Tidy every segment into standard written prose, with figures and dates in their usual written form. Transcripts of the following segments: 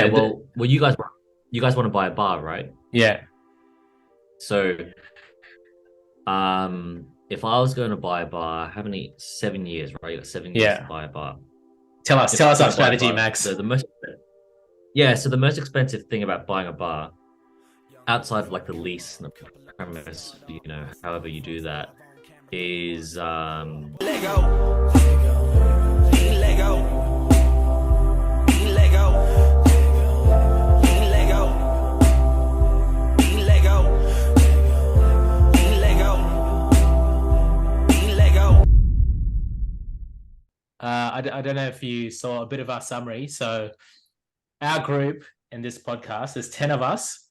Yeah, well, you guys want to buy a bar, right? yeah, So, if I was going to buy a bar, how many? 7 years, right? You got 7 years to yeah. buy a bar. If Tell I was us our going to buy a strategy, bar, Max. the most yeah, so the most expensive thing about buying a bar, outside of like the lease and the premise, however you do that, is Lego, Lego, Lego, Lego, Lego, Lego, Lego. I don't know if you saw a bit of our summary. So our group in this podcast, there's 10 of us.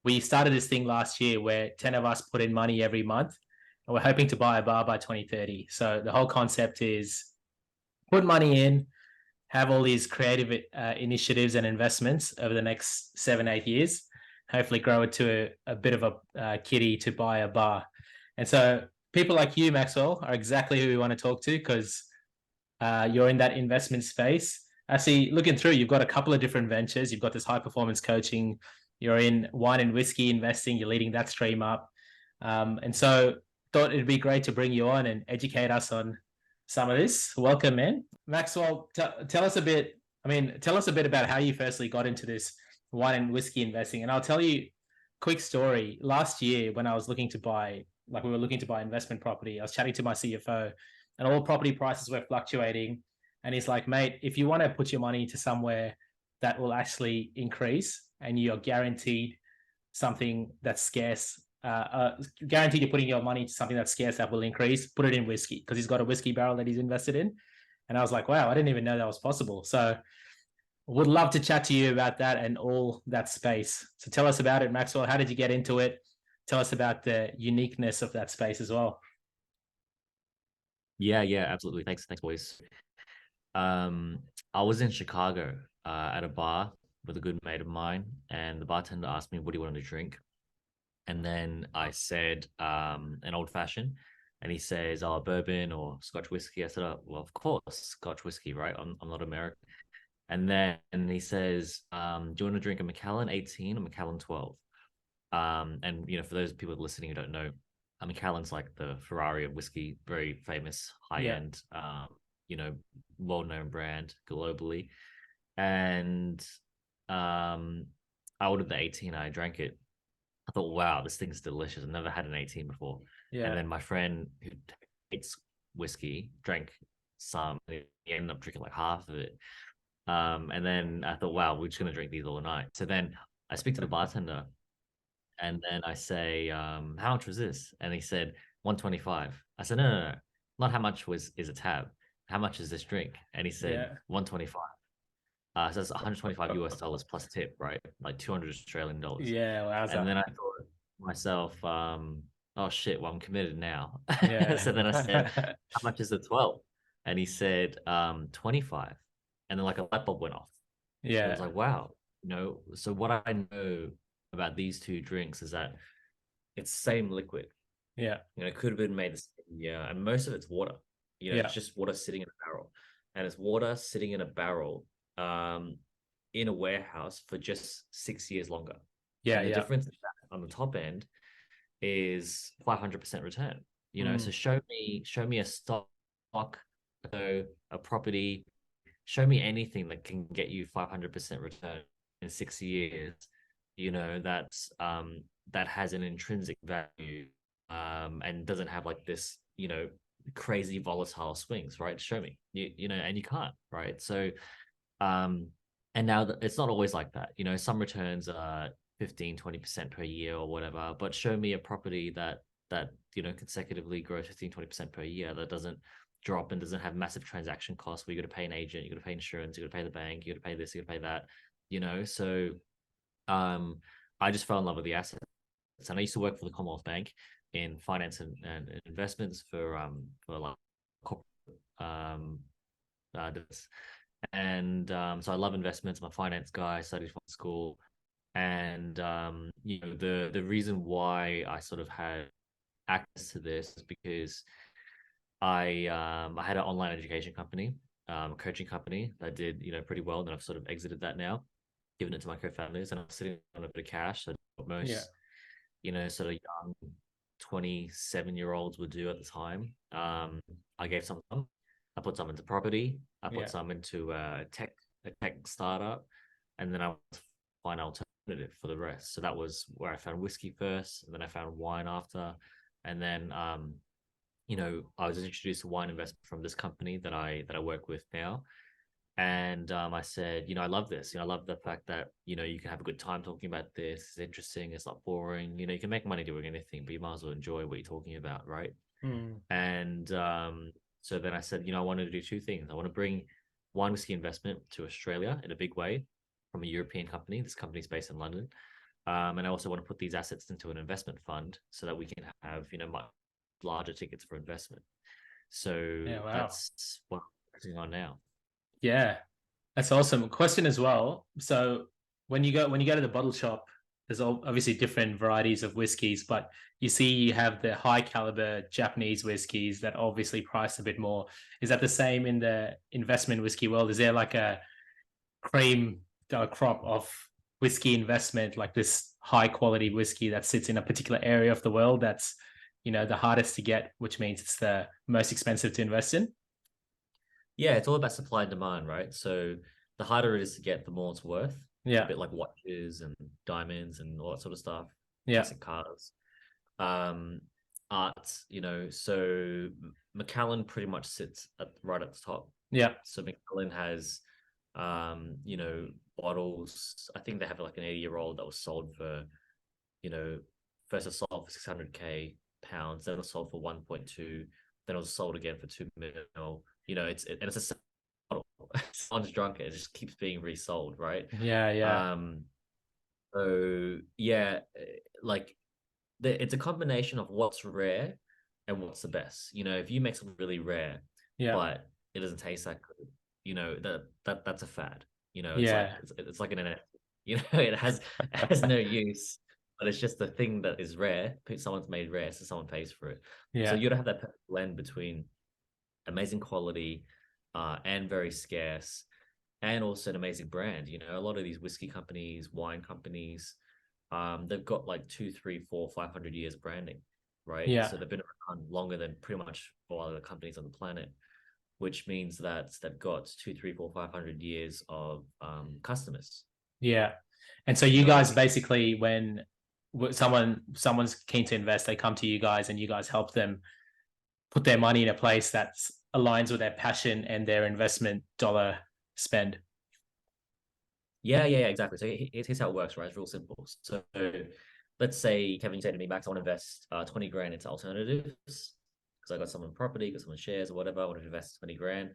We started this thing last year where 10 of us put in money every month, and we're hoping to buy a bar by 2030. So the whole concept is put money in, have all these creative initiatives and investments over the next 7, 8 years, hopefully grow it to a bit of a kitty to buy a bar. And so people like you, Maxwell, are exactly who we want to talk to because you're in that investment space. I see looking through, you've got a couple of different ventures. You've got this high performance coaching, you're in wine and whiskey investing, you're leading that stream up. And so thought it'd be great to bring you on and educate us on some of this. Welcome, man. Maxwell, tell us a bit. Tell us a bit about how you firstly got into this wine and whiskey investing. And I'll tell you quick story. Last year, when I was looking to buy, like we were looking to buy investment property, I was chatting to my CFO and all property prices were fluctuating. And he's like, mate, if you want to put your money into somewhere that will actually increase and you're guaranteed something that's scarce, guaranteed you're putting your money into something that's scarce that will increase, put it in whiskey because he's got a whiskey barrel that he's invested in. And I was like, wow, I didn't even know that was possible. So would love to chat to you about that and all that space. So tell us about it, Maxwell. How did you get into it? Tell us about the uniqueness of that space as well. yeah, absolutely. Thanks, boys. Um, I was in Chicago at a bar with a good mate of mine, and the bartender asked me, "What do you want to drink?" And then I said, "An old fashioned." And he says, "Oh, bourbon or Scotch whiskey." I said, "Oh, well, of course, Scotch whiskey, right? I'm not American." And then he says, "Do you want to drink a Macallan 18 or Macallan 12?" And for those people listening who don't know, Macallan's like the Ferrari of whiskey, very famous, high Yeah. end, you know, well known brand globally. And um, I ordered the 18. I drank it. I thought, wow, this thing's delicious. I've never had an 18 before. And Yeah. then my friend who hates whiskey drank some. He ended up drinking like half of it. And then I thought, wow, we're just gonna drink these all night. So then I speak to the bartender and then I say, how much was this? And he said, 125. I said, no. Not how much is a tab. How much is this drink? And he said, Yeah. 125. So that's 125 US dollars plus tip, right? Like 200 Australian dollars. Yeah. And Wowza. then I thought to myself, oh shit, well, I'm committed now. So then I said, Yeah. how much is the 12? And he said, 25. And then like a light bulb went off. And I was Yeah. like, wow, so what I know about these two drinks is that it's same liquid. Yeah. It could have been made the same year, and most of it's water. It's Yeah. just water sitting in a barrel, and it's water sitting in a barrel, in a warehouse for just 6 years longer. Yeah. And the Yeah. difference on the top end is 500% return. Mm. So show me a stock, a property, show me anything that can get you 500% return in 6 years, that has an intrinsic value, and doesn't have like this, crazy volatile swings, right? Show me, and you can't, right? So, um, and now it's not always like that. Some returns are 15-20% per year or whatever, but show me a property that consecutively grows 15-20% per year that doesn't drop and doesn't have massive transaction costs where you got to pay an agent, you got to pay insurance, you got to pay the bank, you got to pay this, you got to pay that. So um I just fell in love with the assets. And I used to work for the Commonwealth Bank in finance and investments for like corporate this. And so I love investments. I'm a finance guy, studied for school. And the reason why I sort of had access to this is because I had an online education company, a coaching company that did pretty well, and I've sort of exited that now. given it to my co-founders, and I was sitting on a bit of cash. So what Yeah. most, sort of young 27-year-olds would do at the time. I gave some, I put some into property, I put Yeah. some into a tech startup, and then I find alternative for the rest. So that was where I found whiskey first, and then I found wine after, and then I was introduced to wine investment from this company that I work with now. And I said, I love this. I love the fact that, you can have a good time talking about this. It's interesting. It's not boring. You can make money doing anything, but you might as well enjoy what you're talking about, right? Mm. And so then I said, I wanted to do two things. I want to bring wine whiskey investment to Australia in a big way from a European company. This company's based in London. And I also want to put these assets into an investment fund so that we can have, much larger tickets for investment. So Yeah, wow. that's what I'm working on now. Yeah, that's awesome. Question as well. So when you go to the bottle shop, there's obviously different varieties of whiskeys, but you have the high caliber Japanese whiskeys that obviously price a bit more. Is that the same in the investment whiskey world? Is there like a cream crop of whiskey investment, like this high quality whiskey that sits in a particular area of the world that's, the hardest to get, which means it's the most expensive to invest in? Yeah, it's all about supply and demand, right? So the harder it is to get, the more it's worth. It's a Yeah. bit like watches and diamonds and all that sort of stuff, Yeah. classic cars. Art, so Macallan pretty much sits right at the top. Yeah. So Macallan has, bottles. I think they have like an 80-year-old that was sold for, first it sold for 600K pounds, then it was sold for 1.2, then it was sold again for 2 mil. And it's a bottle. Someone's drunk it just keeps being resold, right? Yeah. So yeah, like it's a combination of what's rare and what's the best. If you make something really rare, Yeah. but it doesn't taste that good, that's a fad. Yeah. It's like an it has no use, but it's just the thing that is rare. Someone's made rare, so someone pays for it. So Yeah. you gotta have that perfect blend between amazing quality, and very scarce, and also an amazing brand. A lot of these whiskey companies, wine companies, they've got like 2, 3, 4, 500 years branding, right? Yeah. So they've been around longer than pretty much all other companies on the planet, which means that they've got 2, 3, 4, 500 years of customers. Yeah. And so you guys basically, when someone's keen to invest, they come to you guys and you guys help them put their money in a place that aligns with their passion and their investment dollar spend. Yeah, exactly. So here's how it works, right? It's real simple. So let's say, Kevin, you say to me, Max, I want to invest 20 grand into alternatives because I got some in property, got some in shares or whatever. I want to invest 20 grand.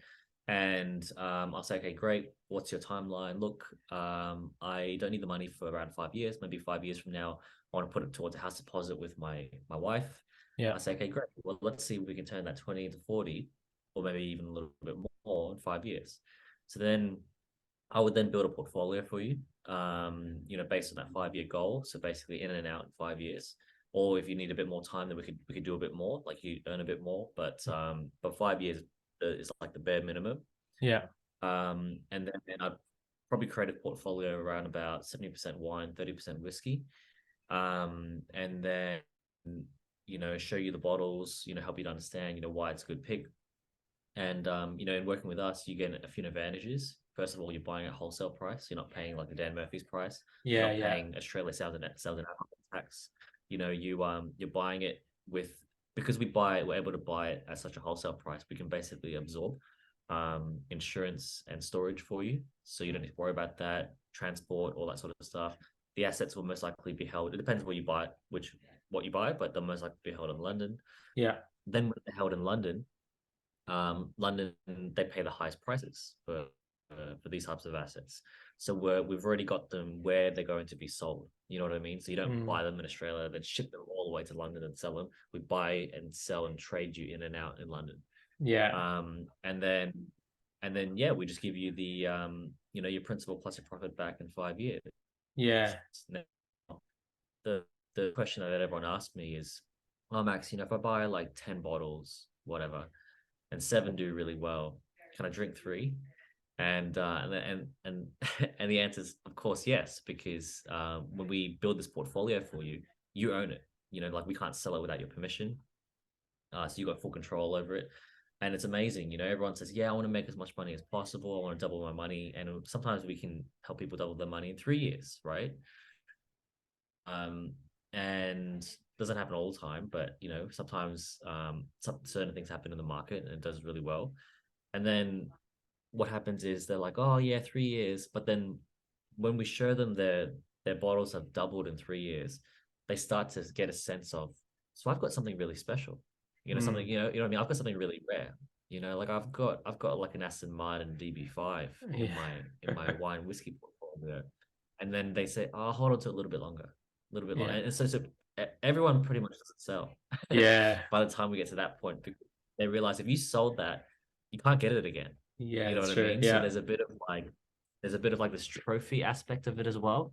And I'll say, okay, great. What's your timeline? Look, I don't need the money for around 5 years. Maybe 5 years from now, I want to put it towards a house deposit with my wife. Yeah. I say, okay, great. Well, let's see if we can turn that 20 into 40, or maybe even a little bit more in 5 years. So then I would then build a portfolio for you, based on that 5-year goal. So basically in and out in 5 years. Or if you need a bit more time, then we could do a bit more, like you earn a bit more. But 5 years is like the bare minimum. Yeah. And then I'd probably create a portfolio around about 70% wine, 30% whiskey. And then show you the bottles, help you to understand, why it's a good pick. And in working with us, you get a few advantages. First of all, you're buying at wholesale price. You're not paying like the Dan Murphy's price. Yeah. You're not paying Australia sales and alcohol tax. You're buying it because we're able to buy it at such a wholesale price. We can basically absorb insurance and storage for you, so you don't need to worry about that, transport, all that sort of stuff. The assets will most likely be held. It depends where you buy it, what you buy, but they'll most likely be held in London. Yeah. Then when they're held in London, London, they pay the highest prices for these types of assets. So we've already got them where they're going to be sold. You know what I mean? So you don't buy them in Australia, then ship them all the way to London and sell them. We buy and sell and trade you in and out in London. Yeah. And then yeah, we just give you the your principal plus your profit back in 5 years. Yeah. Now, the question that everyone asked me is, oh Max, if I buy like 10 bottles, whatever, and 7 do really well, can I drink 3? And and the answer is of course yes, because when we build this portfolio for you, you own it. You know, like we can't sell it without your permission. So you got full control over it. And it's amazing. You know, everyone says, yeah, I want to make as much money as possible. I want to double my money. And sometimes we can help people double their money in 3 years, right? And doesn't happen all the time, but you know, sometimes some certain things happen in the market and it does really well. And then what happens is they're like, oh yeah, 3 years. But then when we show them their bottles have doubled in 3 years, they start to get a sense of, so I've got something really special. You know, something, you know what I mean? I've got something really rare. You know, like I've got like an Aston Martin DB5 in my wine whiskey portfolio. And then they say, oh, I'll hold on to it a little bit longer, a little bit longer. And so everyone pretty much doesn't sell. Yeah. By the time we get to that point, they realize if you sold that, you can't get it again. Yeah, you know what true. I mean? Yeah. So there's a bit of like this trophy aspect of it as well,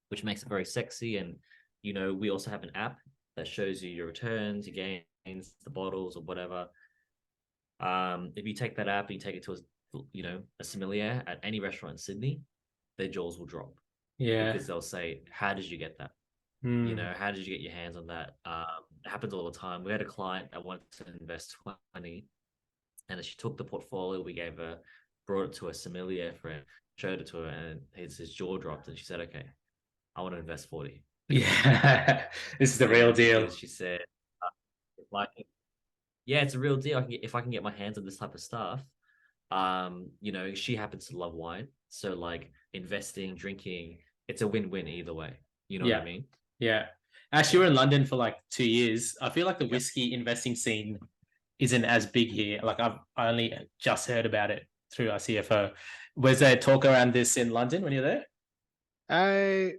which makes it very sexy. And you know, we also have an app that shows you your returns, your gains, the bottles or whatever. If you take that app and you take it to a sommelier at any restaurant in Sydney, their jaws will drop. Yeah. Because they'll say, how did you get that? You know, how did you get your hands on that? It happens all the time. We had a client that wanted to invest 20, and she took the portfolio we gave her, brought it to a sommelier friend, showed it to her, and his jaw dropped, and she said, okay, I want to invest 40. Yeah. This is the real deal. Because she said, yeah, it's a real deal. If I can get my hands on this type of stuff. You know, she happens to love wine, so like investing, drinking, it's a win-win either way. You know what I mean? Yeah. Actually, you were in London for like 2 years. I feel like the whiskey investing scene isn't as big here. Like I only just heard about it through our CFO. Was there talk around this in London when you're there?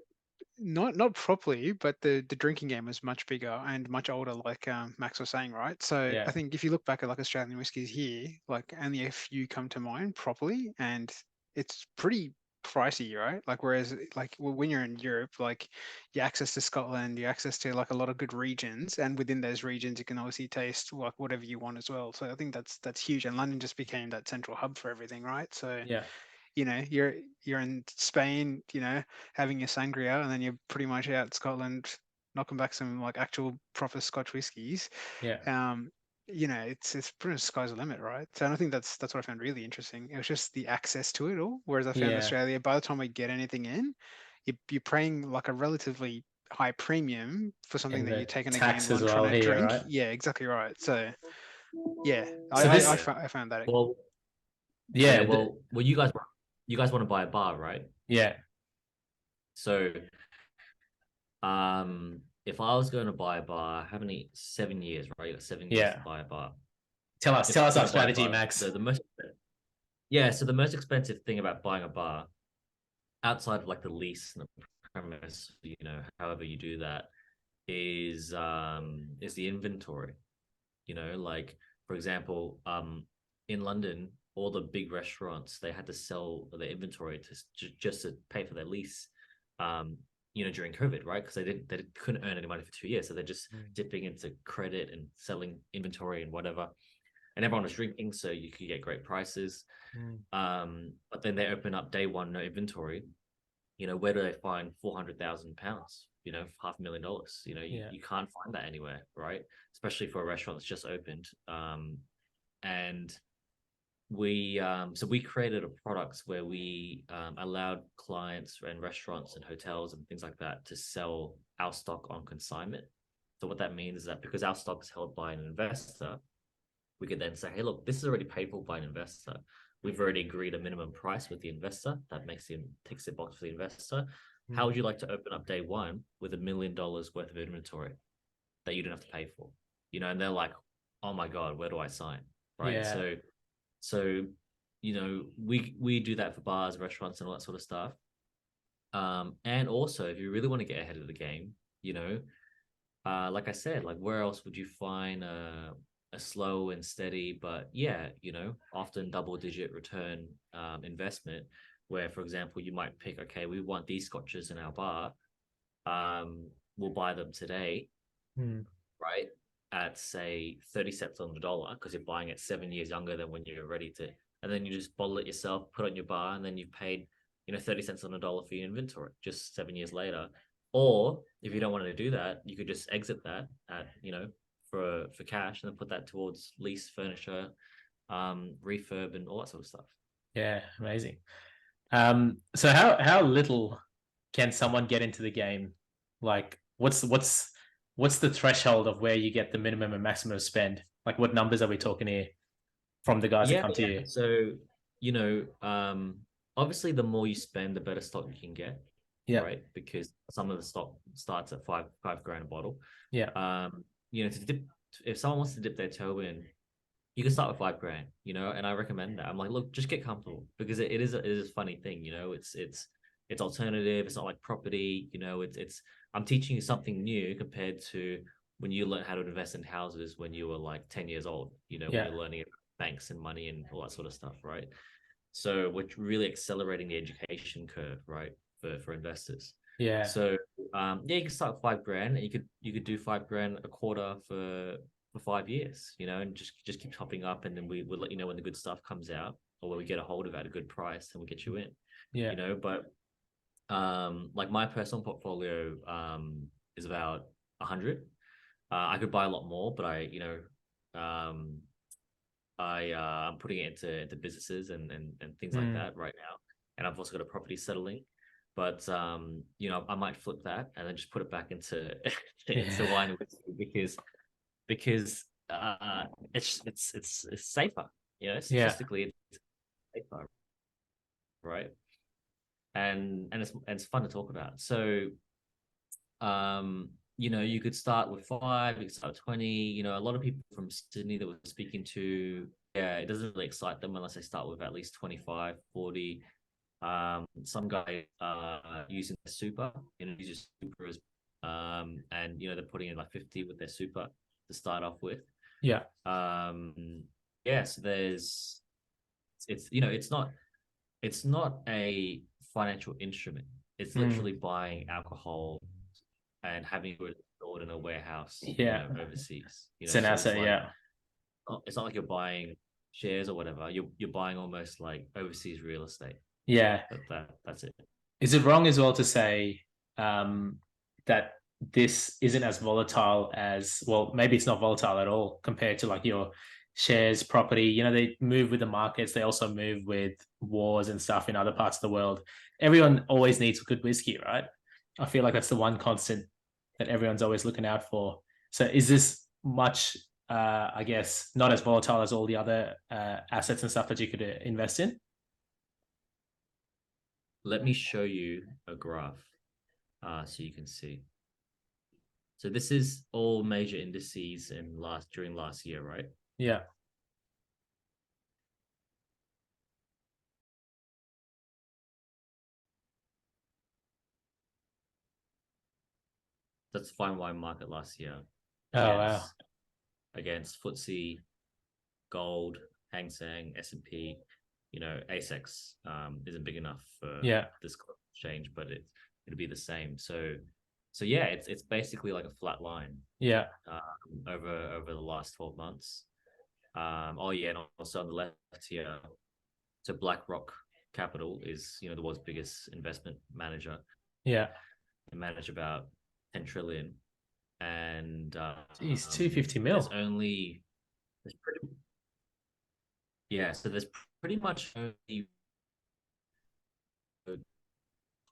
Not properly, but the drinking game is much bigger and much older, like Max was saying, right? So I think if you look back at like Australian whiskies here, like only a few come to mind properly, and it's pretty pricey, right? Like whereas like when you're in Europe, like you access to Scotland, you access to like a lot of good regions, and within those regions you can obviously taste like whatever you want as well. So I think that's huge, and London just became that central hub for everything, right? So you know, you're in Spain, you know, having your sangria, and then you're pretty much out in Scotland knocking back some like actual proper Scotch whiskies. You know, it's pretty much sky's the limit, right? So and I think that's what I found really interesting. It was just the access to it all. Whereas I found in Australia, by the time we get anything in, you're paying like a relatively high premium for something that you're taking a gamble on trying to drink. Right? Yeah, exactly right. So yeah, I found that. Well, you guys want to buy a bar, right? Yeah. So, if I was going to buy a bar, how many? 7 years, right? You got 7 years to buy a bar. Tell us our strategy, Max. So the most expensive thing about buying a bar, outside of like the lease and the premise, you know, however you do that, is the inventory. You know, like for example, in London, all the big restaurants, they had to sell their inventory to just to pay for their lease, you know, during COVID, right? Because they couldn't earn any money for 2 years, so they're just dipping into credit and selling inventory and whatever. And everyone was drinking, so you could get great prices. But then they open up day one, no inventory. You know, where do they find £400,000? You know, $500,000. You know, you can't find that anywhere, right? Especially for a restaurant that's just opened. And we created a product where we allowed clients and restaurants and hotels and things like that to sell our stock on consignment. So what that means is that because our stock is held by an investor, we could then say, hey, look, this is already paid for by an investor. We've already agreed a minimum price with the investor. That ticks the box for the investor. How would you like to open up day one with $1 million worth of inventory that you don't have to pay for? You know, and they're like, oh my God, where do I sign? Right. So, you know, we do that for bars, restaurants, and all that sort of stuff. And also, if you really want to get ahead of the game, you know, like I said, like where else would you find a slow and steady, but you know, often double-digit return investment, where, for example, you might pick, okay, we want these scotches in our bar. We'll buy them today, right? At say 30 cents on the dollar, because you're buying it 7 years younger than when you're ready to and then you just bottle it yourself, put it on your bar, and then you've paid 30 cents on a dollar for your inventory just 7 years later. Or if you don't want to do that, you could just exit that at for cash, and then put that towards lease, furniture, refurb, and all that sort of stuff. Yeah, amazing. So how little can someone get into the game? Like, what's the threshold of where you get the minimum and maximum spend? Like, what numbers are we talking here from the guys that come to you? So, obviously the more you spend, the better stock you can get. Yeah. Right. Because some of the stock starts at five grand a bottle. Yeah. If someone wants to dip their toe in, you can start with 5 grand, and I recommend that. I'm like, look, just get comfortable, because it is a funny thing, it's alternative. It's not like property, I'm teaching you something new compared to when you learn how to invest in houses when you were like 10 years old, when you're learning about banks and money and all that sort of stuff, right? So we're really accelerating the education curve, right, for investors. Yeah. So you can start with 5 grand, and you could do 5 grand a quarter for 5 years, and just keep topping up, and then we'll let you know when the good stuff comes out, or when we get a hold of it at a good price, and we'll get you in. Yeah. But like my personal portfolio is about 100. I could buy a lot more, but I'm putting it into businesses and things like that right now, and I've also got a property settling. But I might flip that and then just put it back into wine and whiskey, because it's safer, statistically it's safer, right? And it's fun to talk about. So you could start with 5, you could start with 20. A lot of people from Sydney that we're speaking to, it doesn't really excite them unless they start with at least 25, 40. Some guys are using the super, use super as and they're putting in like 50 with their super to start off with. Yeah. So it's not a financial instrument. It's literally buying alcohol and having it stored in a warehouse overseas. It's an asset. It's not like you're buying shares or whatever. You're buying almost like overseas real estate. Yeah. That's it. Is it wrong as well to say that this isn't as volatile as, well, maybe it's not volatile at all compared to like your shares, property? They move with the markets. They also move with wars and stuff in other parts of the world. Everyone always needs good whiskey, right? I feel like that's the one constant that everyone's always looking out for. So is this much, I guess, not as volatile as all the other assets and stuff that you could invest in? Let me show you a graph so you can see. So this is all major indices during last year, right? Yeah. That's the fine wine market last year. Against FTSE, Gold, Hang Seng, S&P. ASX isn't big enough for this exchange, but it'll be the same. So it's basically like a flat line. Yeah. Over the last 12 months. And also on the left here, so BlackRock Capital is the world's biggest investment manager. Yeah. They manage about 10 trillion, and it's 250 mil. So there's pretty much only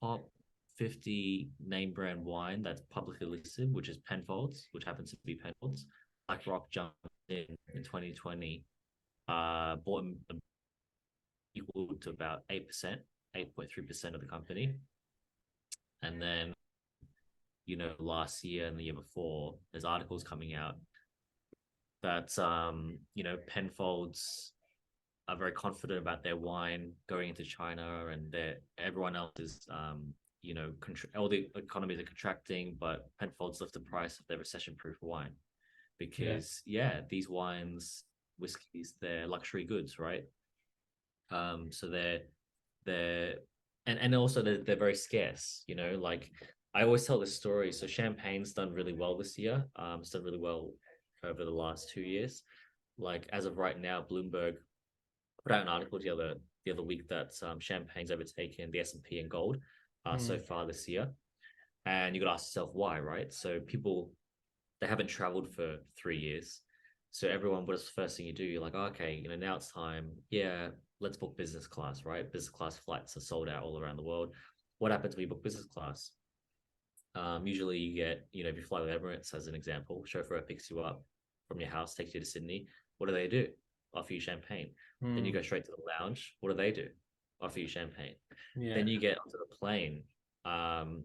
top 50 name brand wine that's publicly listed, which is Penfolds, which happens to be Penfolds. BlackRock jumped in 2020, bought equal to about 8%, 8.3% of the company. And then, last year and the year before, there's articles coming out that, Penfolds are very confident about their wine going into China, and everyone else is, all the economies are contracting, but Penfolds lift the price of their recession-proof wine because, these wines, whiskeys, they're luxury goods, right? So and also they're very scarce. Like I always tell this story. So champagne's done really well this year. It's done really well over the last 2 years. Like as of right now, Bloomberg put out an article the other week that champagne's overtaken the S&P and gold so far this year, and you got to ask yourself why, right? So people, they haven't traveled for 3 years, so everyone, what is the first thing you do? You're like, oh, okay, now it's time. Yeah, let's book business class, right? Business class flights are sold out all around the world. What happens when you book business class? Usually you get, if you fly with Emirates, as an example, chauffeur picks you up from your house, takes you to Sydney. What do? Offer you champagne. Then you go straight to the lounge. What do? Offer you champagne. Yeah. Then you get onto the plane.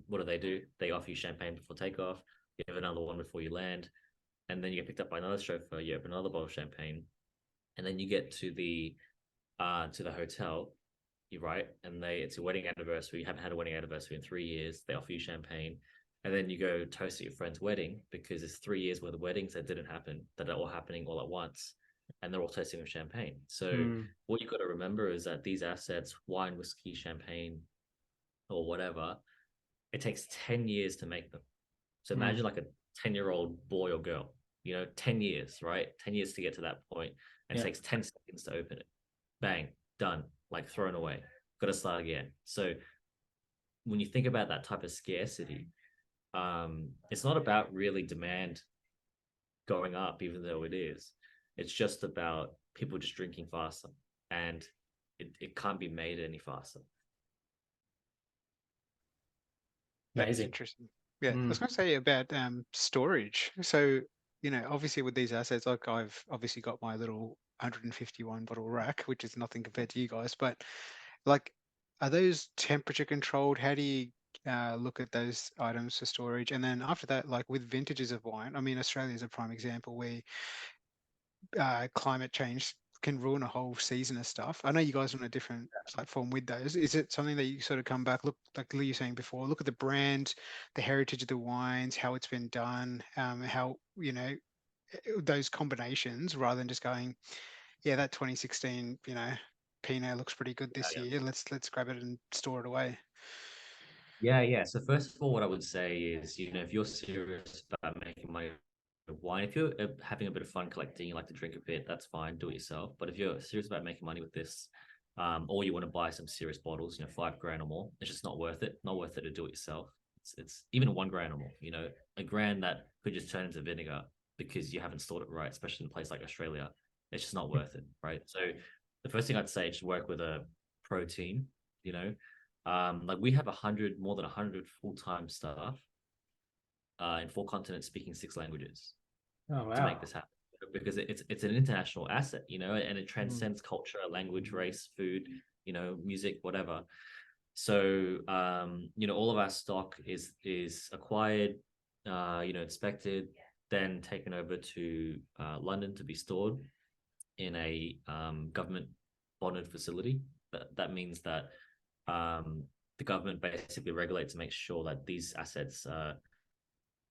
What do? They offer you champagne before takeoff. You have another one before you land. And then you get picked up by another chauffeur. You open another bottle of champagne. And then you get to the hotel. You're right. And it's your wedding anniversary. You haven't had a wedding anniversary in 3 years. They offer you champagne. And then you go toast at your friend's wedding because it's 3 years worth of weddings that didn't happen, that are all happening all at once. And they're all toasting with champagne. So what you've got to remember is that these assets, wine, whiskey, champagne, or whatever, it takes 10 years to make them. So imagine like a 10-year-old boy or girl, 10 years, right? 10 years to get to that point. And it takes 10 seconds to open it. Bang, done, like thrown away. Got to start again. So when you think about that type of scarcity, it's not about really demand going up, even though it is. It's just about people just drinking faster, and it can't be made any faster. Amazing. Interesting. Yeah, I was going to say about storage. So, obviously with these assets, like I've obviously got my little 151 bottle rack, which is nothing compared to you guys, but like, are those temperature controlled? How do you look at those items for storage? And then after that, like with vintages of wine, I mean, Australia is a prime example where climate change can ruin a whole season of stuff. I know you guys are on a different platform with those. Is it something that you sort of come back, look, like Lee was saying before, look at the brand, the heritage of the wines, how it's been done, how, those combinations, rather than just going, yeah, that 2016, Pinot looks pretty good this year. Let's grab it and store it away. Yeah. So first of all, what I would say is, if you're serious about making money with wine, if you're having a bit of fun collecting, you like to drink a bit, that's fine, do it yourself. But if you're serious about making money with this, or you want to buy some serious bottles, $5,000 or more, it's just not worth it. Not worth it to do it yourself. It's even $1,000 or more, $1,000 that could just turn into vinegar because you haven't stored it right, especially in a place like Australia. It's just not worth it, right? So the first thing I'd say is work with a pro team. Like we have more than 100 full-time staff in 4 continents speaking 6 languages to make this happen, because it's an international asset, and it transcends culture, language, race, food, music, whatever. So all of our stock is acquired, inspected, then taken over to London to be stored in a government bonded facility. That means that the government basically regulates to make sure that these assets,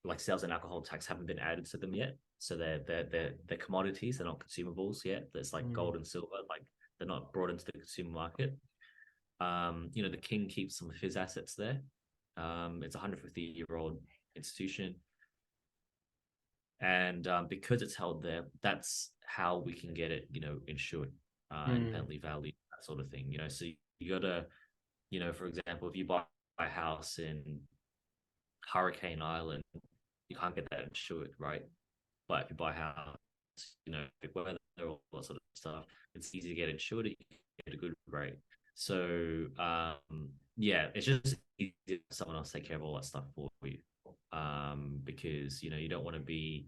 like sales and alcohol tax, haven't been added to them yet. So they're commodities, they're not consumables yet. There's like gold and silver, like they're not brought into the consumer market. The king keeps some of his assets there. It's a 150-year-old institution. And because it's held there, that's how we can get it, insured, independently valued, that sort of thing. So you gotta, for example, if you buy a house in Hurricane Island, you can't get that insured, right? But if you buy a house, big weather, all that sort of stuff, it's easy to get insured. You get a good rate. So it's just easy for someone else to take care of all that stuff for you, because you don't want to be,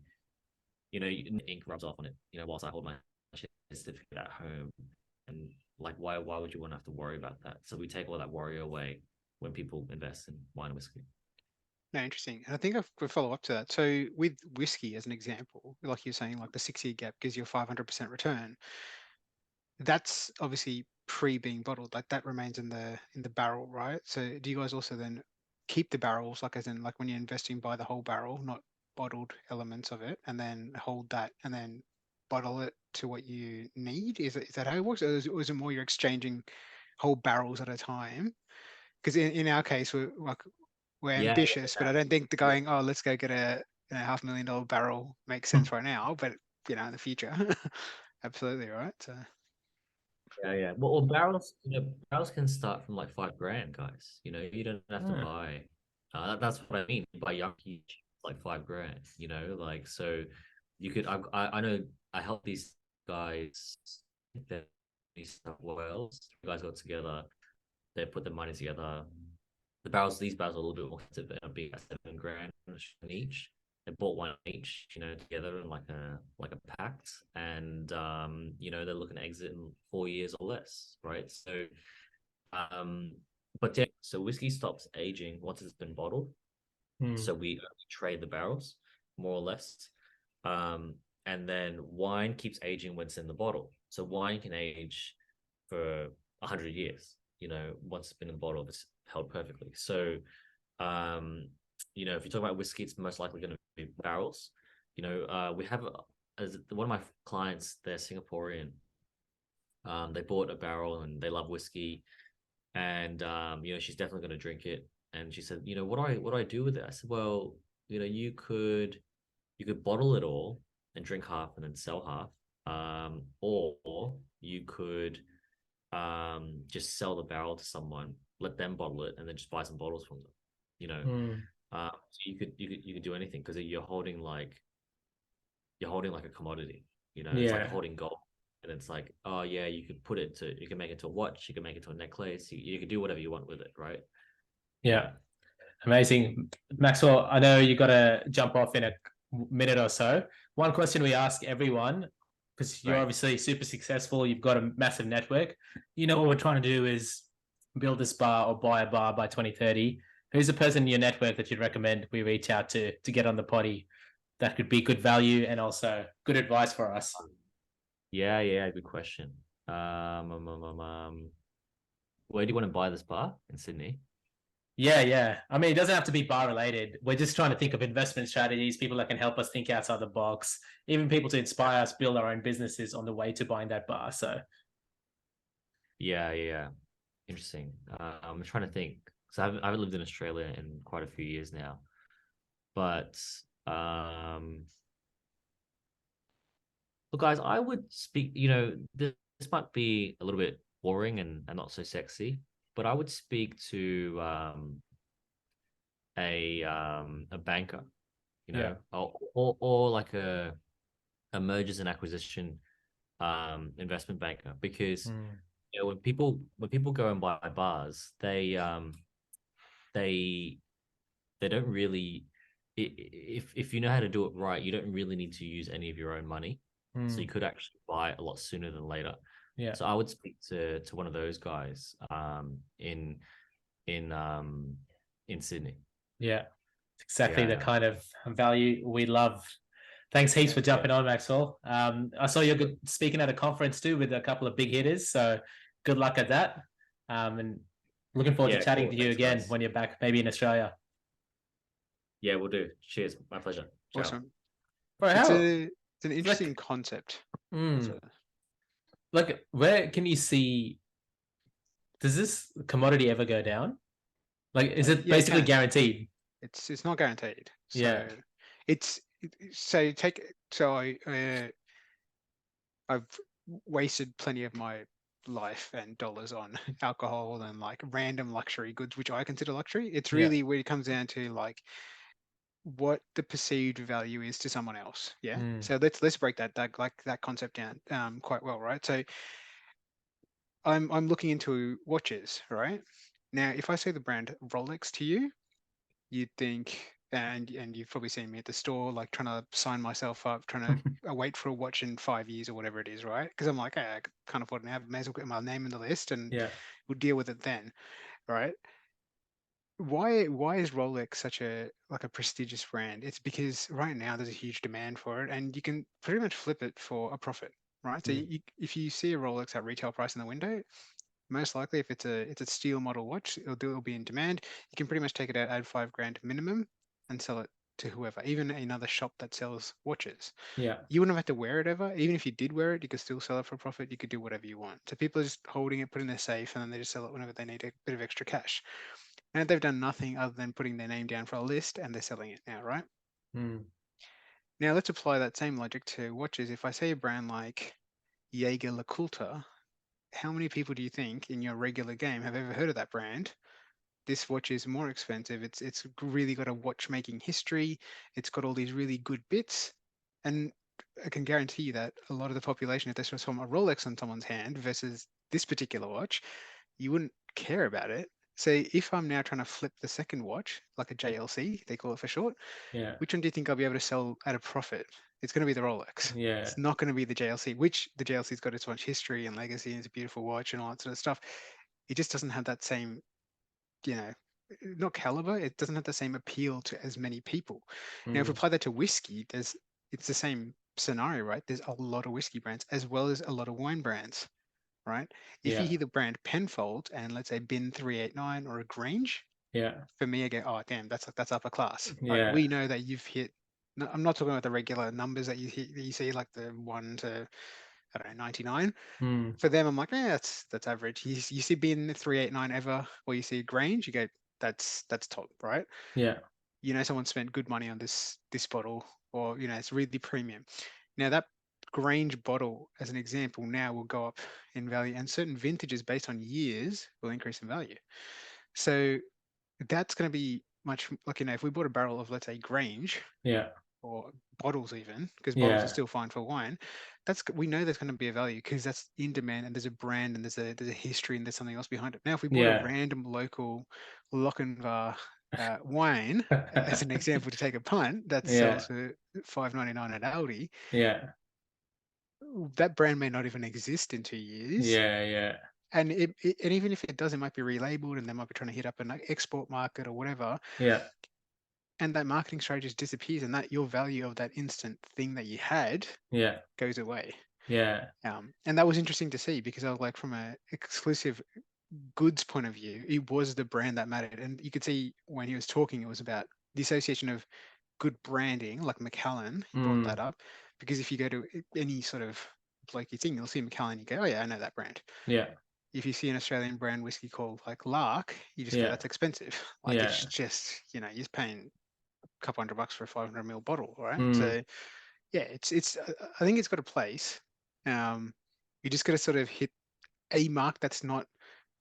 ink rubs off on it. Whilst I hold my certificate at home, and like why would you want to have to worry about that? So we take all that worry away when people invest in wine and whiskey. No, interesting. And I think I've got to follow up to that. So with whiskey, as an example, like you're saying, like the 6-year gap gives you a 500% return. That's obviously pre being bottled. Like that remains in the barrel, right? So do you guys also then keep the barrels, like as in like when you're investing, buy the whole barrel, not bottled elements of it, and then hold that and then bottle it to what you need? Is that how it works? Or is it more you're exchanging whole barrels at a time? Because in our case, we're ambitious, but I don't think the going, oh, let's go get a $500,000 barrel makes sense right now, but in the future. Absolutely, right? So Yeah. Well, barrels, barrels can start from like 5 grand, guys. You don't have to Hmm. buy. That's what I mean by young huge, like 5 grand. Like so, you could. I know I help these guys. These wells. You guys got together. They put the money together. These barrels are a little bit more expensive. They'll be at 7 grand each. They bought one each, together in like a pact, and they're looking to exit in 4 years or less, right? So, but yeah, so whiskey stops aging once it's been bottled. Hmm. So we trade the barrels, more or less. And then wine keeps aging when it's in the bottle. So wine can age for 100 years, once it's been in the bottle, it's held perfectly. So, if you talk about whiskey, it's most likely going to be barrels. We have as one of my clients, they're Singaporean. They bought a barrel and they love whiskey, and she's definitely going to drink it. And she said, what do I do with it? I said, well, you could bottle it all and drink half and then sell half, or you could just sell the barrel to someone, let them bottle it, and then just buy some bottles from them. Hmm. So you could do anything because you're holding like a commodity. It's like Yeah. holding gold. And it's like, oh yeah, you can make it to a watch, you can make it to a necklace, you can do whatever you want with it, right? Yeah. Amazing. Maxwell, I know you got to jump off in a minute or so. One question we ask everyone, because you're Right. obviously super successful, you've got a massive network. What we're trying to do is build this bar or buy a bar by 2030. Who's the person in your network that you'd recommend we reach out to get on the potty that could be good value and also good advice for us? Yeah, good question. Where do you want to buy this bar in Sydney? Yeah. I mean, it doesn't have to be bar related. We're just trying to think of investment strategies, people that can help us think outside the box, even people to inspire us build our own businesses on the way to buying that bar. So, Yeah. Interesting. I'm trying to think. So I haven't lived in Australia in quite a few years now, but look, guys, I would speak. This might be a little bit boring and not so sexy, but I would speak to a banker, yeah. or like a mergers and acquisition investment banker, because Mm. when people go and buy bars, they they don't really, if you know how to do it right, you don't really need to use any of your own money, so you Mm. could actually buy it a lot sooner than later. Yeah. So I would speak to one of those guys in Sydney. Yeah. Exactly the Yeah. kind of value we love. Thanks heaps for Yeah. jumping on, Maxwell. I saw you're good speaking at a conference too with a couple of big hitters. So good luck at that. And looking forward to Yeah, chatting cool. to you Thanks, again guys. when you're back, maybe in Australia. Yeah, we'll do. Cheers. My pleasure. Ciao. Awesome. Bro, It's how a it's an interesting like concept. mm, like where can you see, does this commodity ever go down? Like is it Yeah, it basically can. guaranteed? It's not guaranteed. Yeah. So so I've wasted plenty of my life and dollars on alcohol and like random luxury goods, which I consider luxury. It's Yeah. really where it comes down to like what the perceived value is to someone else. Yeah. Mm. So let's break that concept down quite well, right? So I'm looking into watches, right? Now, if I say the brand Rolex to you, you'd think, and you've probably seen me at the store, like trying to sign myself up, trying to wait for a watch in 5 years or whatever it is, right? Because I'm like, hey, I can't afford it now, may as well get my name in the list and Yeah. we'll deal with it then, right? Why is Rolex such a like a prestigious brand? It's because right now there's a huge demand for it, and you can pretty much flip it for a profit, right? So Mm. if you see a Rolex at retail price in the window, most likely if it's a steel model watch, it'll be in demand. You can pretty much take it out, add 5 grand minimum, and sell it to whoever, even another shop that sells watches. Yeah. You wouldn't have to wear it ever. Even if you did wear it, you could still sell it for a profit. You could do whatever you want. So people are just holding it, put it in their safe, and then they just sell it whenever they need a bit of extra cash. And they've done nothing other than putting their name down for a list, and they're selling it now, right? Mm. Now let's apply that same logic to watches. If I say a brand like Jaeger LeCoultre, how many people do you think in your regular game have ever heard of that brand? This watch is more expensive. It's really got a watchmaking history. It's got all these really good bits, and I can guarantee you that a lot of the population, if this was from a Rolex on someone's hand versus this particular watch, you wouldn't care about it. So if I'm now trying to flip the second watch, like a JLC, they call it for short, Yeah. which one do you think I'll be able to sell at a profit? It's going to be the Rolex. Yeah. It's not going to be the JLC, which the JLC's got its much history and legacy, and it's a beautiful watch and all that sort of stuff. It just doesn't have that same, you know, not caliber. It doesn't have the same appeal to as many people. Now, if we apply that to whiskey, it's the same scenario, right? There's a lot of whiskey brands as well as a lot of wine brands, right? If you Yeah. hear the brand Penfold and let's say Bin 389 or a Grange, Yeah. for me, I go, oh damn, that's upper class. Right? Yeah. We know that you've hit. No, I'm not talking about the regular numbers that you see, like the 1 to, I don't know, 99. Mm. For them, I'm like, yeah, that's average. You see Bin 389 ever, or you see Grange, you go, that's top, right? Yeah. You know, someone spent good money on this bottle, or you know, it's really premium. Now that Grange bottle, as an example, now will go up in value, and certain vintages based on years will increase in value. So that's going to be much like, you know, if we bought a barrel of, let's say, Grange, Yeah. or bottles even, because bottles are Yeah. still fine for wine, we know there's going to be a value because that's in demand and there's a brand and there's a history and there's something else behind it. Now, if we bought a Yeah. random local Lochinvar wine, as an example, to take a punt, that Yeah. sells for $5.99 at Aldi, Yeah. that brand may not even exist in 2 years. Yeah. Yeah. And and even if it does, it might be relabeled and they might be trying to hit up an export market or whatever. Yeah. And that marketing strategy just disappears, and that your value of that instant thing that you had Yeah. goes away. Yeah. And that was interesting to see because I was like, from a exclusive goods point of view, it was the brand that mattered. And you could see when he was talking, it was about the association of good branding, like Macallan. He brought that up because if you go to any sort of blokey thing, you'll see Macallan, you go, oh yeah, I know that brand. Yeah. If you see an Australian brand whiskey called like Lark, you just go, Yeah. that's expensive. Like Yeah. it's just, you know, you're paying a couple $100 for a 500 ml bottle, right? Mm. So yeah, it's I think it's got a place. You just got to sort of hit a mark that's not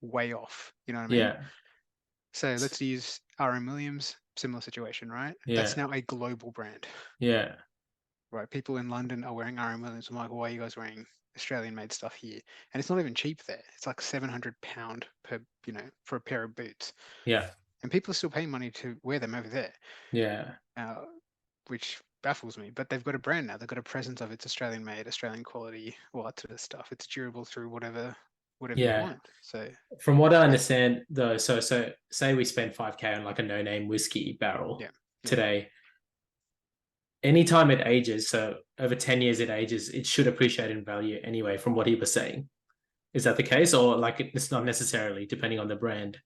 way off. You know what I mean? Yeah. So let's use RM Williams, similar situation, right? Yeah. That's now a global brand, Yeah. right? People in London are wearing RM Williams. I'm like, why are you guys wearing Australian-made stuff here? And it's not even cheap there. It's like £700 per, you know, for a pair of boots. Yeah. And people are still paying money to wear them over there. Yeah. Which baffles me. But they've got a brand now. They've got a presence of it's Australian made, Australian quality, all that sort of stuff. It's durable through whatever you Yeah. want. So From what I understand, though, so say we spend 5K on like a no-name whiskey barrel today. Anytime it ages, so over 10 years it ages, it should appreciate in value anyway, from what he was saying. Is that the case? Or like it's not necessarily, depending on the brand?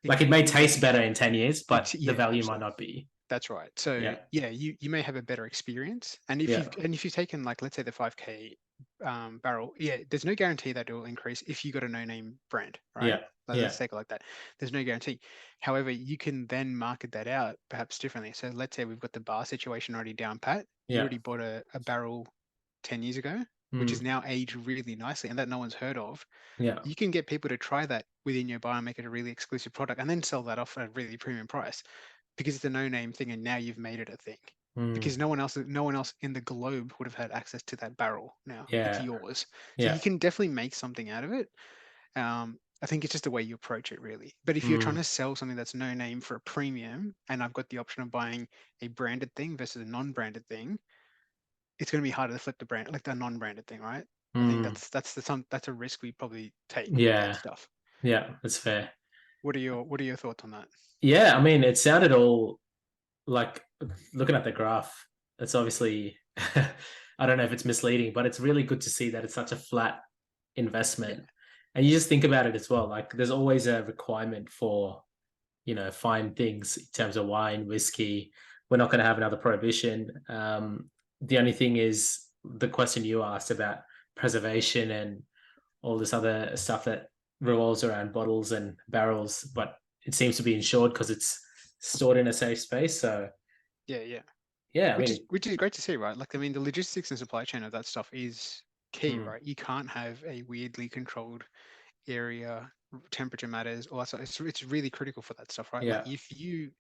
Like it may taste better in 10 years, but the value might not be. That's right. So yeah, you may have a better experience. And if you've taken, like, let's say the 5K barrel, there's no guarantee that it will increase if you got a no-name brand, right? Let's take it like that. There's no guarantee. However, you can then market that out perhaps differently. So let's say we've got the bar situation already down pat. You already bought a barrel 10 years ago, which is now aged really nicely and that no one's heard of. Yeah. You can get people to try that within your bar and make it a really exclusive product and then sell that off at a really premium price because it's a no-name thing and now you've made it a thing. Because no one else in the globe would have had access to that barrel. Now it's yours. So you can definitely make something out of it. I think it's just the way you approach it, really. But if you're trying to sell something that's no name for a premium, and I've got the option of buying a branded thing versus a non-branded thing, it's going to be harder to flip the brand, like the non-branded thing, right? I think that's a risk we probably take with that stuff. Yeah, that's fair. What are your thoughts on that? Yeah, I mean, it sounded all like, looking at the graph, it's obviously I don't know if it's misleading, but it's really good to see that it's such a flat investment. And you just think about it as well, like there's always a requirement for, you know, fine things in terms of wine, whiskey. We're not going to have another prohibition. The only thing is the question you asked about preservation and all this other stuff that revolves around bottles and barrels, but it seems to be insured because it's stored in a safe space. So yeah, which is great to see, right? Like, I mean, the logistics and supply chain of that stuff is key, right? You can't have a weirdly controlled area, temperature matters, all that stuff. It's really critical for that stuff, right? Yeah. Like if you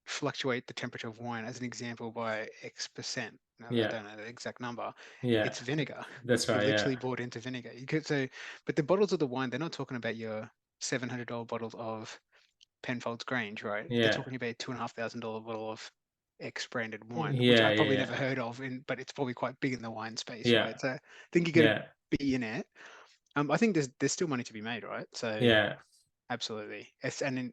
fluctuate the temperature of wine as an example by X%, now I Yeah. don't know the exact number, Yeah. it's vinegar. That's You've right. Yeah. literally bought into vinegar. You could so, but the bottles of the wine, they're not talking about your $700 bottles of Penfolds Grange, right? They're Yeah. talking about $2,500 bottle of X branded wine, which Yeah. I probably Yeah. never heard of, but it's probably quite big in the wine space, Yeah. right? So I think you got to Yeah. be in it. I think there's still money to be made, right? So Yeah. absolutely. And then,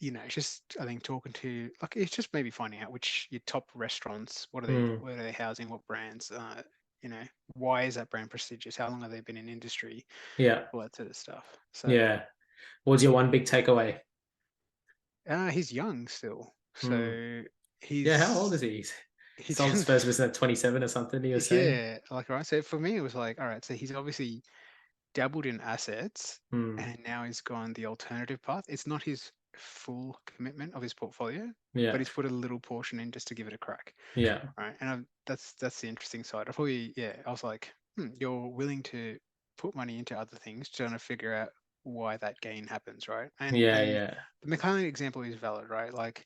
it's just I think talking to like it's just maybe finding out which your top restaurants, Mm. what are they housing, what brands, why is that brand prestigious? How long have they been in industry? Yeah. All that sort of stuff. So Yeah. What's your one big takeaway? he's young still. Mm. So Yeah. How old is he? He he's sold his first business at 27 or something. He was saying. yeah, like right. So for me, it was like, all right. So he's obviously dabbled in assets, Mm. and now he's gone the alternative path. It's not his full commitment of his portfolio, Yeah. but he's put a little portion in just to give it a crack, Yeah. right? And that's the interesting side. I was like, you're willing to put money into other things, trying to figure out why that gain happens, right? Yeah. And Yeah. the McLaren example is valid, right? Like,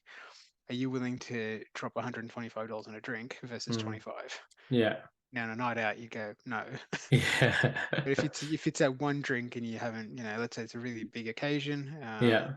are you willing to drop $125 on a drink versus Mm. 25? Yeah. Now, on a night out, you go, no. Yeah. But if it's that one drink and you haven't, let's say it's a really big occasion, Yeah.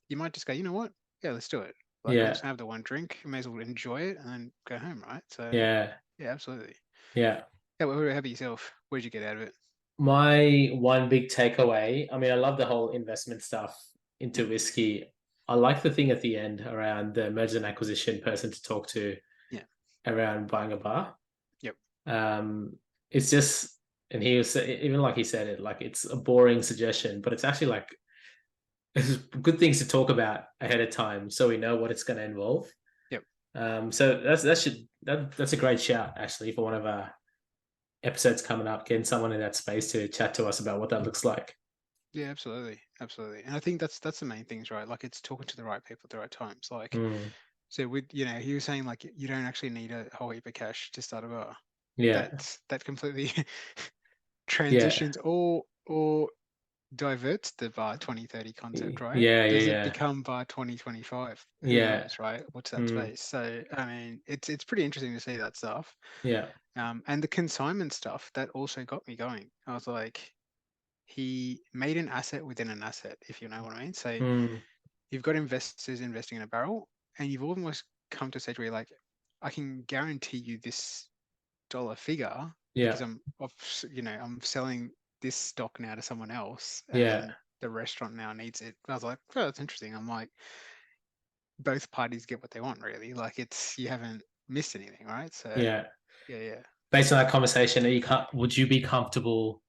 you might just go, you know what? Yeah, let's do it. Like I'm Yeah. just gonna have the one drink. You may as well enjoy it and then go home, right? So Yeah. yeah, absolutely. Yeah. Yeah, how about yourself? What did you get out of it? My one big takeaway, I mean, I love the whole investment stuff into whiskey. I like the thing at the end around the merger and acquisition person to talk to Yeah. around buying a bar. Yep. It's just, and he was even like he said it, like it's a boring suggestion, but it's actually like it's good things to talk about ahead of time so we know what it's going to involve. Yep. So that's a great shout actually for one of our episodes coming up, getting someone in that space to chat to us about what that looks like. Yeah, absolutely. Absolutely. And I think that's the main things, right? Like it's talking to the right people at the right times. Like so with he was saying like you don't actually need a whole heap of cash to start a bar. Yeah. That completely Yeah. transitions or diverts the bar 2030 concept, right? Yeah. Does it Yeah. become bar 2025? Who Yeah. knows, right? What's that Mm. space? So I mean it's pretty interesting to see that stuff. Yeah. And the consignment stuff that also got me going. I was like, he made an asset within an asset, if you know what I mean. So Mm. you've got investors investing in a barrel, and you've almost come to a stage where you're like, I can guarantee you this dollar figure Yeah. because I'm selling this stock now to someone else, Yeah. and the restaurant now needs it. I was like, oh, that's interesting. I'm like, both parties get what they want, really. Like you haven't missed anything, right? So Yeah. yeah. Based on that conversation, would you be comfortable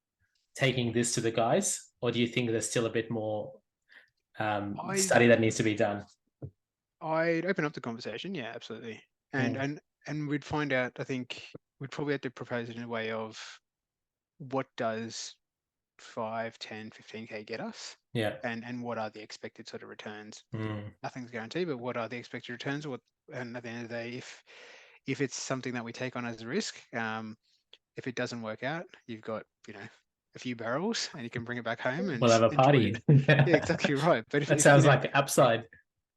taking this to the guys, or do you think there's still a bit more study that needs to be done? I'd open up the conversation, yeah, absolutely, and we'd find out. I think we'd probably have to propose it in a way of what does 5, 10, 15K get us, Yeah. and what are the expected sort of returns. Mm. Nothing's guaranteed, but what are the expected returns? And at the end of the day, if it's something that we take on as a risk, if it doesn't work out, you've got a few barrels and you can bring it back home and We'll have a enjoy party. it. Yeah, exactly right. But That if sounds like upside.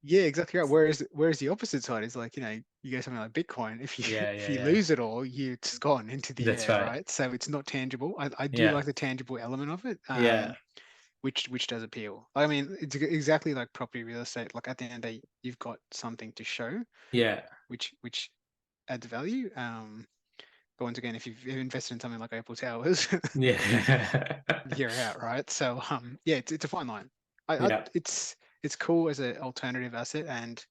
yeah, exactly right. Whereas the opposite side is like, you get something like Bitcoin. If you Yeah. if you Yeah. lose it all, it's gone into the That's air, right. right? So it's not tangible. I do Yeah. like the tangible element of it. Yeah. Which does appeal. I mean, it's exactly like property real estate. Like at the end of the day, you've got something to show, Yeah. which adds value. But once again, if you've invested in something like April Towers, Yeah. you're out, right? So yeah, it's a fine line. Yeah. It's cool as an alternative asset and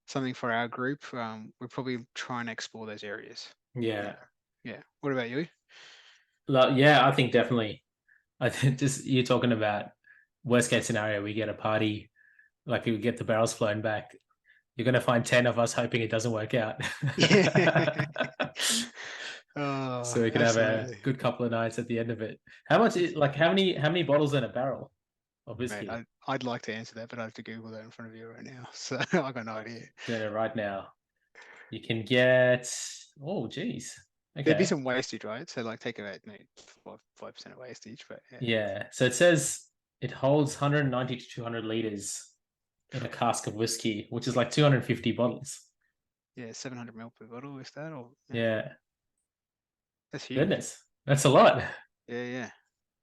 something for our group. We're probably trying to explore those areas. Yeah. Yeah. What about you? Yeah, I think definitely. I think just you're talking about worst case scenario, we get a party, like we get the barrels flown back. You're going to find 10 of us hoping it doesn't work out. Yeah. So we can have a Absolutely. good couple of nights at the end of it. How much how many bottles in a barrel of Mate, whiskey? I'd like to answer that, but I have to Google that in front of you right now. So I got no idea. Doing it right now. You can get, oh geez. There'd be Okay. some wastage, right? So like take away 5% of wastage, but yeah. Yeah. So it says it holds 190 to 200 liters in a cask of whiskey, which is like 250 bottles. Yeah, 700 ml per bottle is that, or Yeah. that's huge. Goodness. That's a lot. Yeah, yeah.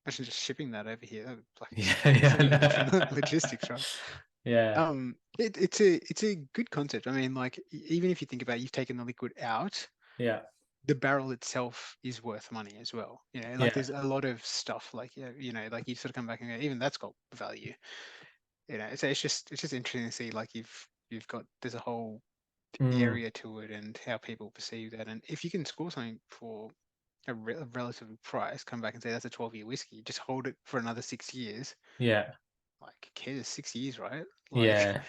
Imagine just shipping that over here. That would, like, Yeah. Yeah. different logistics, right? Yeah. It's a good concept. I mean, like even if you think about it, you've taken the liquid out, Yeah. the barrel itself is worth money as well. You know, like Yeah. there's a lot of stuff like, you know, like you sort of come back and go, even that's got value. You know, so it's just interesting to see like you've got there's a whole Mm. area to it and how people perceive that. And if you can score something for a relative price, come back and say that's a 12-year whiskey, just hold it for another 6 years. Yeah. Like, cares 6 years, right? Like, Yeah.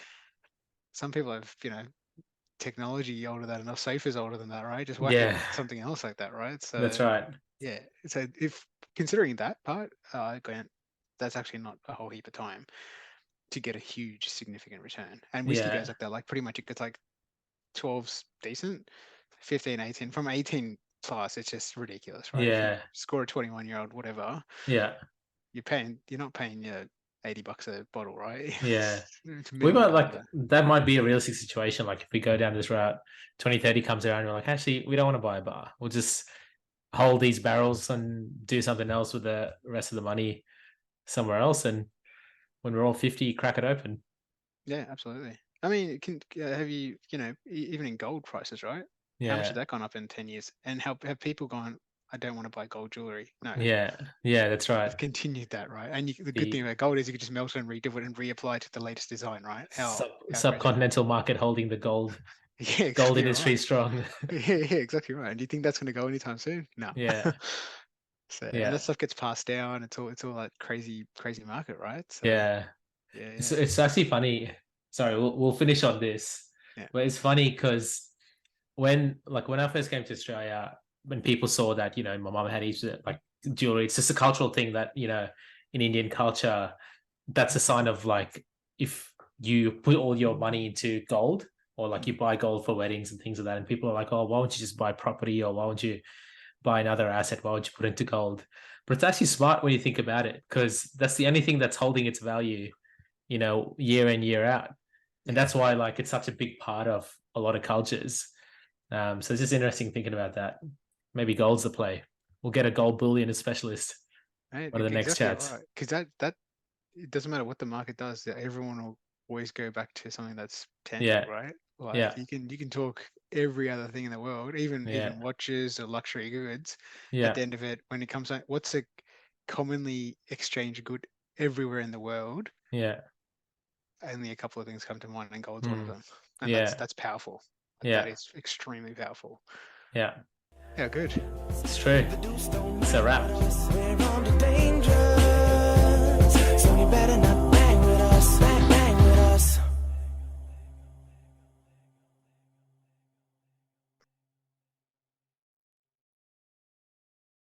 some people have, you know, technology older than enough, sofas older than that, right? Just whack it Yeah. with something else like that, right? That's So right. yeah, so if considering that part, Grant, that's actually not a whole heap of time to get a huge significant return. And whiskey Yeah. goes like that, like pretty much it gets like 12's decent, 15, 18. From 18 plus, it's just ridiculous, right? If you Yeah. score a 21-year-old, whatever, Yeah. you're not paying $80 a bottle, right? Yeah. It's We minimum might value. that might be a realistic situation. Like if we go down this route, 2030 comes around, we're like, actually, we don't want to buy a bar. We'll just hold these barrels and do something else with the rest of the money somewhere else. And when we're all 50, crack it open. Yeah, absolutely. I mean, have you, even in gold prices, right? How much has Yeah. that gone up in 10 years? And have people gone, I don't want to buy gold jewelry? No, Yeah. Yeah. That's right. it's continued that, right? And the good The thing about gold is you can just melt it and redo it and reapply to the latest design, right? How great is that? subcontinental market holding the gold Yeah, gold exactly industry right. strong. Yeah, yeah, exactly right. And do you think that's going to go anytime soon? No. Yeah. So, and Yeah. that stuff gets passed down. It's all that crazy market, right? So, Yeah. yeah, It's yeah, it's actually funny. Sorry, we'll finish on this. yeah. But it's funny because when I first came to Australia, when people saw that, my mom had heaps of like jewelry, it's just a cultural thing that, in Indian culture, that's a sign of like if you put all your money into gold or like you buy gold for weddings and things like that, and people are like, oh, why won't you just buy property or why won't you buy another asset? Why would you put into gold? But it's actually smart when you think about it, because that's the only thing that's holding its value, year in, year out. And that's why like it's such a big part of a lot of cultures. So it's just interesting thinking about that. Maybe gold's the play. We'll get a gold bullion as specialist. Right, One of the next exactly chats. right. Because that it doesn't matter what the market does, that everyone will always go back to something that's tangible, Yeah. right? Like Yeah. you can talk every other thing in the world, even Yeah. watches or luxury goods. At Yeah. the end of it, when it comes to what's a commonly exchanged good everywhere in the world, Yeah. only a couple of things come to mind, and gold's one of Mm. them. And Yeah. that's powerful. Like, that Yeah. is extremely powerful. Yeah. Yeah, good. It's true. It's a wrap.